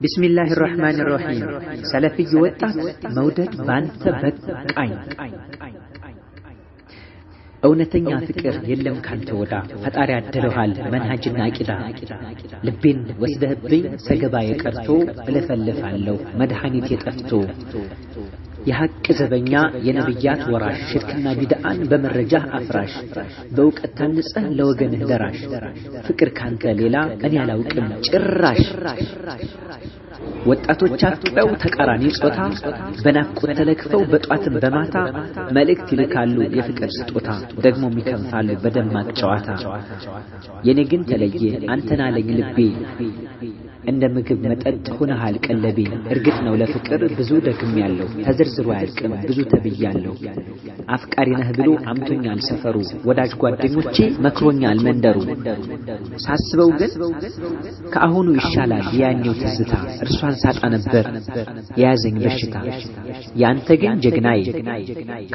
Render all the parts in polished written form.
بسم الله الرحمن الرحيم سلفي وطات مودد بانت بقاي እውነተኛ ፍቅር የለም ካንተ ወዳ ፈጣሪ ያደረሃል መንሃጅና አቂዳ ልቤን ወስደህብኝ ሰገባ የቀርቶ እለፈልፋለሁ መድኃኒት የጠፍቶ የሐቅ ዘበኛ የነብያት ወራሽ ሽርክና ቢድአን በመረጃህ አፍራሽ በእውቀት ታንጸህ ለወገንህ ደራሽ ፍቅር ካንተ ሌላ እኔ አላውቅም ጭራሽ ወጣቶች አጥተው ተቃራኒ ጾታ በናፍቆት ተለክፈው በጧትም በማታ መልእክት ይልካሉ የፍቅር ስጦታ ደግሞ የሚከንፋሉ በደማቅ ጨዋታ የኔ ግን ተለየ አንተና ለኝ ልቤ እንደ ምግብ መጠጥ ሆነሃል ቀለቤ እርግጥ ነው ለፍቅር ብዙ ደክም ያለው ተዘርዝሮ ያልቅም ብዙ ተብያለሁ አፍቃሪ ነህ ብሎ አምቶኛል ሰፈሩ ወዳጅ ጓደኞቼ መክሮኛል መንደሩ ሳስበው ግን ከአሁኑ ይሻላል ያኛው ትዝታ እርሷን ሳጣ ነበር ያዘኝ በሽታ ያንተ ግን ጀግናዬ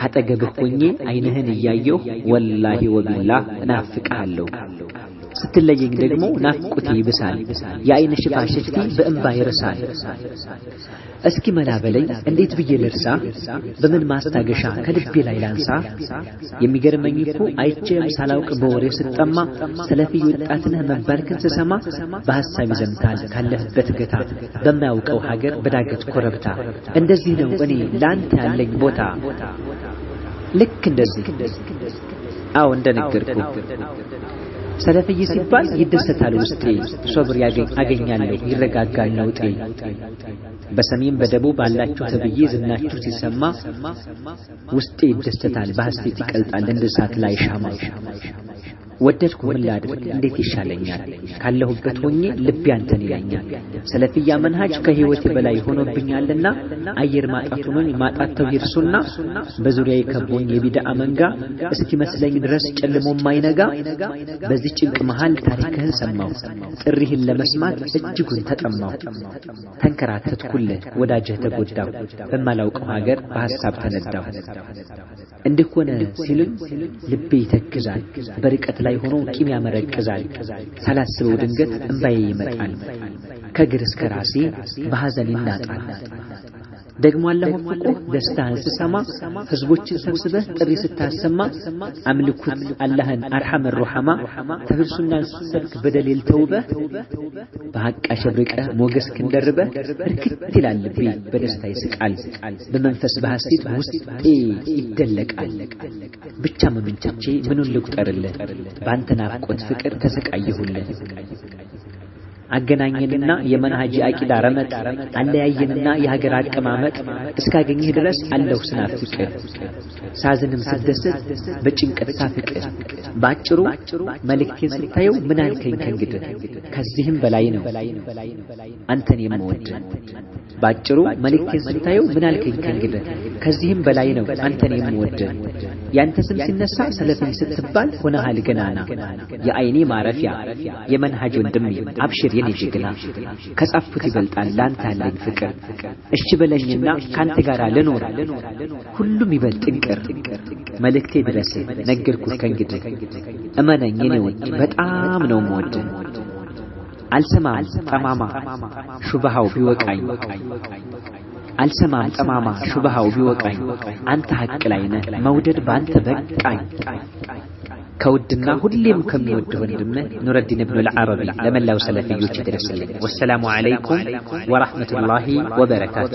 ካጠገብህ ሆኜ አይንህን እያየሁ ወላሂ ወቢላህ ናፍቃለሁ ስትለየኝ ደግሞ ናፍቆቴ ይብሳል የአይን ሽፋሽፍቲ በእንባ ይረሳል እስኪ መላበለኝ እንዴት ብዬ ልርሳ በምን ማስታገሻ ከልቤ ላይ ላንሳ የሚገርመኝ እኮ አይቼም ሳላውቅ በወሬ ስጠማ ሰለፊ ወጣትነህ መባልክን ስሰማ በሐሳብ ይዘምታል ካለህበት ገታ በማያውቀው ሀገር በዳገት ኮረብታ እንደዚህ ነው እኔ ላንተ ያለኝ ቦታ ልክ እንደዚህ አዎ እንደነገርኩ ሰለፊይ ሲባል ይደሰታል ውስጤ ሶብር ያገኛለሁ ይረጋጋል ነውጤ በሰሜን በደቡብ ባላችሁ ተብዬ ዝናችሁ ሲሰማ ውስጤ ይደሰታል በሐሴት ይቀልጣል እንደ እሳት ላይ ሻማ ወደድኩ ምን ላድርግ እንዴት ይሻለኛል ካለሁበት ሆኜ ልቤ አንተን ይለኛል ሰለፊያ መንሃጅ ከህይወት በላይ ሆኖብኛልና አየር ማጣቱ ነው ማጣት ተውሂርሱና በዙሪያዬ ከቦኝ የቢድአ መንጋ እስኪ መስለኝ ድረስ ጨልሞ ማይነጋ በዚህ ጭንቅ መሃል ታሪክህን ሰማው ጥሪህን ለመስማት እጅጉን ተጠማው ተንከራተትኩልህ ወዳጅህ ተጎዳው በማላውቀው ሀገር በሐሳብ ተነዳው እንድኮነ ሲልም ልቤ ይተክዛል በርቀት ላይ ሆኖ ቂም ያመረቅዛል ሳላስበው ድንገት እንባዬ ይመጣል ከግር እስከ ራሴ በሐዘን ይናጣል ደግሞ አላህ ወፍቆ ደስታህን ስሰማ ህዝቦችን ሰብስበህ ጥሪ ስታሰማ አምልኩት አላህን አርሐመ ሩሐማ ተብሱናን ሰብክ በደሊል ተውበህ በሐቅ አሸብርቀህ ሞገስ ክንደርበህ እርክት ይላል ልቤ በደስታ ይስቃል በመንፈስ በሐሴት ውስጤ ይደለቃል ብቻ መምንቻቼ ምኑን ልቁጠርልህ ባንተ ናፍቆት ፍቅር ተሰቃየሁልህ አገናኘንና የመንሃጅ አቂዳ ረመጥ አለያየንና የሀገር አቀማመጥ እስካገኘህ ድረስ አለሁ ስናፍቅ ሳዝንም ስደሰት በጭንቀት ሳፍቅር ባጭሩ መልእክቴን ስታየው ምን አልከኝ ከእንግዲህ ከዚህም በላይ ነው አንተን የምወድ ባጭሩ መልእክቴን ስታየው ምን አልከኝ ከእንግዲህ ከዚህም በላይ ነው አንተን የምወድ ያንተ ስም ሲነሳ ሰለፊ ስትባል ሆነሃል ገናና የአይኔ ማረፊያ የመንሃጅ ወንድም አብሽር የኔ ጀግና ከጻፍኩት ይበልጣል ላንተ ያለኝ ፍቅር እሺ በለኝና ካንተ ጋር ልኖር ሁሉም ይበልጥ እንቅር መልእክቴ ድረስ ነገርኩት ከእንግዲህ እመነኝ የኔ ወድ በጣም ነው የምወድ አልሰማም ጠማማ ሹብሃው ቢወቃኝ አልሰማም ጠማማ ሹብሃው ቢወቃኝ አንተ ሐቅ ላይ ነህ መውደድ ባንተ በቃኝ ከውድና ሁሌም ከሚወድ ወንድምህ ኑረዲን ኢብኑ አልዓረቢ ለመላው ሰለፊዮች ይድረስልኝ ወሰላሙ ዐለይኩም ወራህመቱላሂ ወበረካቱ